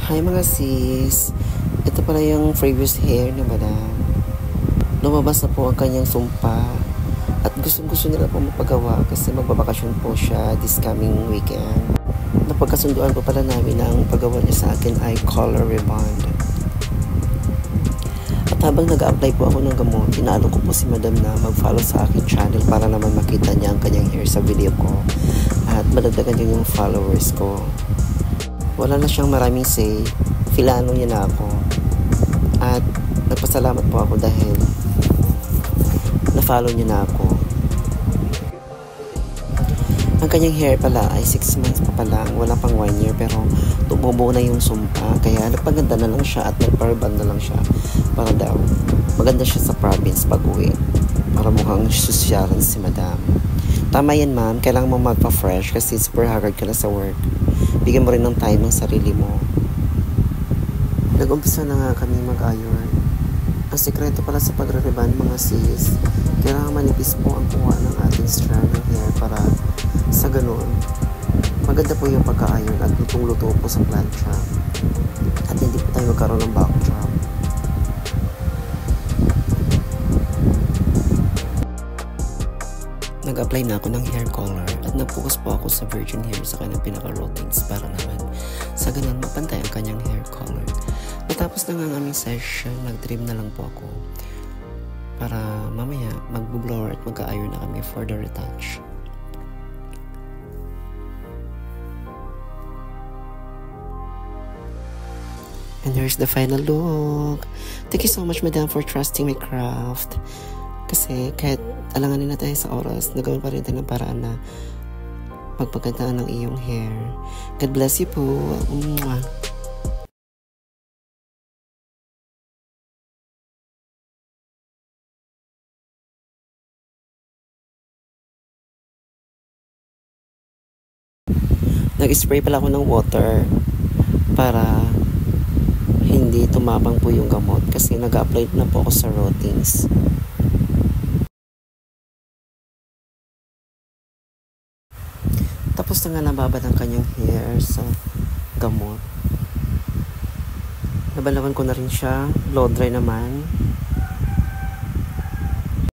Hi mga sis, ito pala yung previous hair ni madam. Lumabas na po ang kanyang sumpa at gusto nila po mapagawa kasi magbabakasyon po siya this coming weekend. Napagkasunduan po pala namin na ang paggawa niya sa akin ay color rebond. At habang nag-a-apply po ako ng gamot, inaalo ko po si madam na mag-follow sa akin channel para naman makita niya ang kanyang hair sa video ko at madagdagan din yung followers ko. Wala na siyang maraming say, filano niya na ako. At nagpasalamat po ako dahil na-follow niya na ako. Ang kanyang hair pala ay 6 months pa lang, wala pang 1 year, pero tumubo na yung sumpa. Kaya nagpaganda na lang siya at nagparban na lang siya para daw maganda siya sa province pag uwi. Para mukhang susyalan si madam. Tama yan ma'am, kailangan mo magpa-fresh kasi super haggard ka na sa work. Bigyan mo rin ng time ng sarili mo. Nag-umpisa na nga kami mag-iron. Ang sekreto pala sa pagre-reban mga sis, kailangan manipis po ang kuha ng ating strand ng hair para sa ganun maganda po yung pagka-iron at lutong-luto po sa plancha. At hindi po tayo magkaroon ng backdrop. Nag-apply na ako ng hair color at nag-focus po ako sa virgin hair sa kanyang pinaka-routines para naman sa ganun mapantay ang kanyang hair color. Matapos na nga ang aming session, nag-trim na lang po ako para mamaya mag-blower at magka-iron na kami for the retouch. And here's the final look. Thank you so much madam for trusting my craft. Kasi kahit alanganin na tayo sa oras, nagawin pa rin tayo ng paraan na magpagandaan ng iyong hair. God bless you po. Mwah. Nag-spray pala ako ng water para hindi tumabang po yung gamot kasi nag-apply na po ako sa routines. Tapos na nga nababad ang kanyang hair sa gamot. Nabalawan ko na rin siya, blow dry naman.